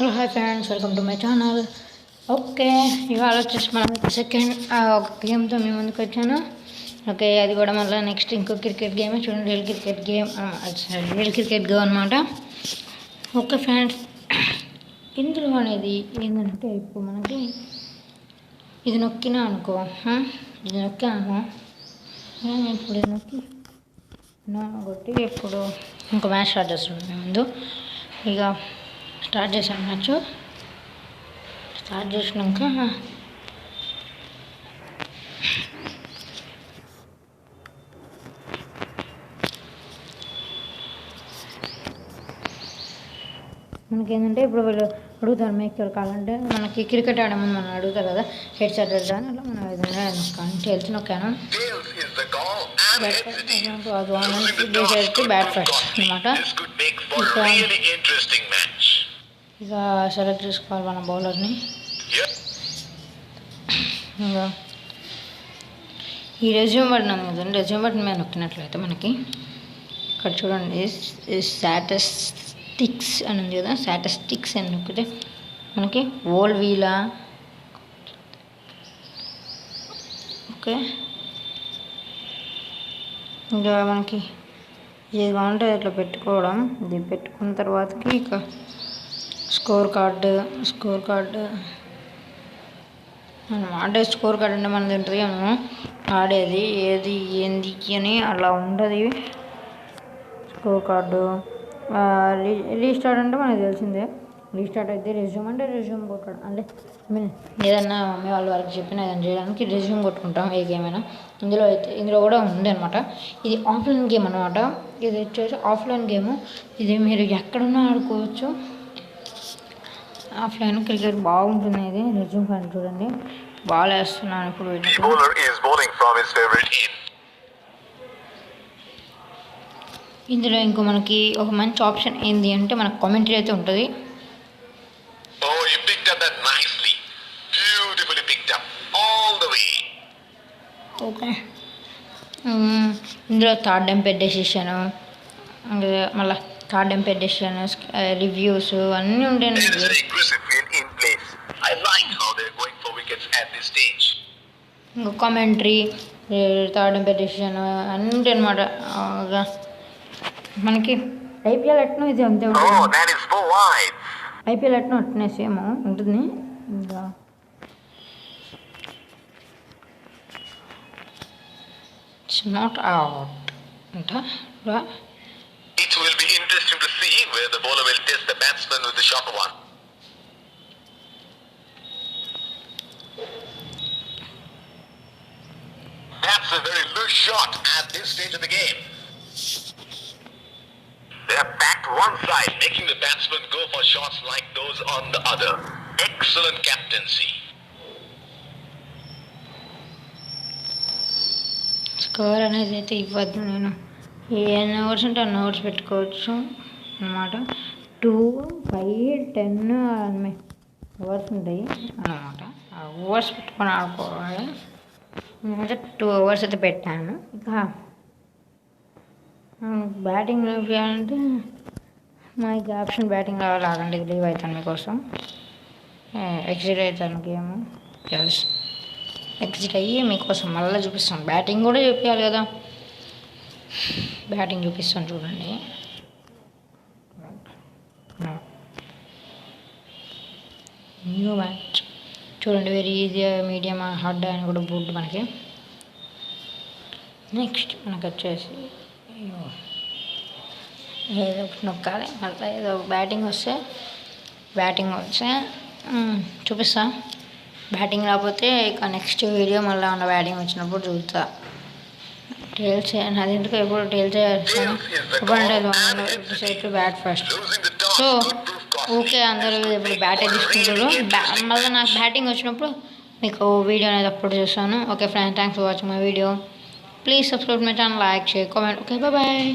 Hello hi friends, welcome to my channel. Okay, ఇవాళ వచ్చేసి మనం సెకండ్ ఒక గేమ్తో మీ ముందుకు వచ్చాను. ఓకే, అది కూడా మళ్ళీ నెక్స్ట్ ఇంకో క్రికెట్ గేమ్. చూడండి, real cricket game, real cricket game అనమాట. ఓకే ఫ్రెండ్స్, ఇందులో అనేది ఏంటంటే ఇప్పుడు మనకి ఇది నొక్కినా అనుకో, ఇది నొక్కాను, ఇప్పుడు ఇది నొక్కి కొట్టి ఇప్పుడు ఇంకో మ్యాచ్ స్టార్ట్ చేస్తున్నాం. ముందు ఇక స్టార్ట్ చేశాను మ్యాచ్. స్టార్ట్ చేసినాక మనకేంటంటే ఇప్పుడు వీళ్ళు అడుగుతారు మీకు కావాలంటే, మనకి క్రికెట్ ఆడమని మనం అడుగుతారు కదా, హెడ్ షాట్ వెళ్తాను. అలా మనం ఏదైనా నొక్కాను, తెలిసి నొక్కాను. బ్యాట్ ఫస్ట్ అనమాట. ఇక సెలెక్ట్ చేసుకోవాలి మన బౌలర్ని. ఇంకా ఈ రెజ్యూమ్ బటన్ ఉంది కదండి, రెజ్యూమ్ బటన్ మీద నొక్కినట్లయితే మనకి ఇక్కడ చూడండి స్టాటిస్టిక్స్ అని ఉంది కదా, స్టాటిస్టిక్స్ అని నొక్కితే మనకి ఓల్ వీలా. ఓకే, ఇంకా మనకి ఏది కావాలంటే ఇట్లా పెట్టుకోవడం. ఇది పెట్టుకున్న తర్వాతకి ఇక స్కోర్ కార్డు అంటే స్కోర్ కార్డు అంటే మనది ఉంటుంది మనం ఆడేది ఏది ఏంది అని అలా ఉండదు. స్కోర్ కార్డు రీస్టార్ట్ అంటే మనకు తెలిసిందే. రీస్టార్ట్ అయితే రెజ్యూమ్ అంటే రెజ్యూమ్ కొట్టడం, అంటే ఏదన్నా మమ్మీ వాళ్ళ వరకు చెప్పిన ఏదైనా చేయడానికి రెజ్యూమ్ కొట్టుకుంటాం ఏ గేమ్ అయినా. ఇందులో కూడా ఉంది అనమాట. ఇది ఆఫ్లైన్ గేమ్ అనమాట. ఇది వచ్చేసి ఆఫ్లైన్ గేమ్. ఇది మీరు ఎక్కడున్నా ఆడుకోవచ్చు. ఆఫ్లైన్ క్రికెట్ బాగుంటుంది. ఇది రెజ్యూమ్ కార్డు చూడండి, బాల్ వేస్తున్నాను ఇప్పుడు. ఇందులో ఇంకో మనకి ఒక మంచి ఆప్షన్ ఏంది అంటే మనకు కామెంటరీ అయితే ఉంటుంది. ఓకే, ఇందులో థర్డ్ ఎంపైర్ డెసిషన్, మళ్ళీ థర్డ్ ఎంపైర్ డెసిషన్, రివ్యూస్ అన్నీ ఉంటాయి. ఇంకా కామెంటరీ, థర్డ్ ఎంపైర్ డెసిషన్ అన్నీ ఉంటాయి అనమాట. మనకి ఐపీఎల్ ఎట్నో ఇది అంతే ఉంటుంది. ఐపీఎల్ ఎట్నో అట్నే సేమ్ ఉంటుంది. ఇంకా ఇట్స్ నాట్ అవుట్ అంట. It will be interesting to see where the bowler will test the batsman with the shorter one. That's a very loose shot at this stage of the game. They have backed one side, making the batsman go for shots like those on the other. Excellent captaincy. Score అనేది అయితే ఇవ్వద్దు. నేను ఎన్ని hours ఉంటే అన్ని hours పెట్టుకోవచ్చు అన్నమాట. 2, 5, 10 hours ఉంటాయి అన్నమాట. ఆ అవర్స్ పెట్టుకొని ఆడుకోవాలి. నేనైతే 2 అవర్స్ అయితే పెట్టాను. ఇక బ్యాటింగ్ వేయాలంటే మనకి ఆప్షన్ బ్యాటింగ్ లాగండి, లీవ్ అవుతాను మీకోసం. ఎగ్జిట్ అవుతాను గేమ్, తెలుసు. ఎగ్జిట్ అయ్యి మీకోసం మళ్ళీ చూపిస్తాను. బ్యాటింగ్ కూడా చూపించాలి కదా, బ్యాటింగ్ చూపిస్తాను చూడండి. న్యూ మ్యాచ్ చూడండి, వెరీ ఈజీ, మీడియం, హార్డ్ అని కూడా బోర్డు మనకి. నెక్స్ట్ మనకు వచ్చేసి ఏదో ఒకటి నొక్కాలి. మళ్ళీ ఏదో బ్యాటింగ్ వస్తే చూపిస్తా. బ్యాటింగ్ రాకపోతే ఇక నెక్స్ట్ వీడియో మళ్ళీ ఉన్న బ్యాటింగ్ వచ్చినప్పుడు చూస్తా. టేల్స్ అది ఎందుకు ఎప్పుడు టేల్స్ చేస్తాను ఎప్పుడంటే side bat first. So okay, అందరూ ఇప్పుడు బ్యాటే తీసుకుంటారు. మళ్ళీ నాకు బ్యాటింగ్ వచ్చినప్పుడు మీకు వీడియో అనేది అప్లోడ్ చేస్తాను. Okay friends, thanks for watching my video. Please subscribe my channel, like, share, comment. Okay, bye.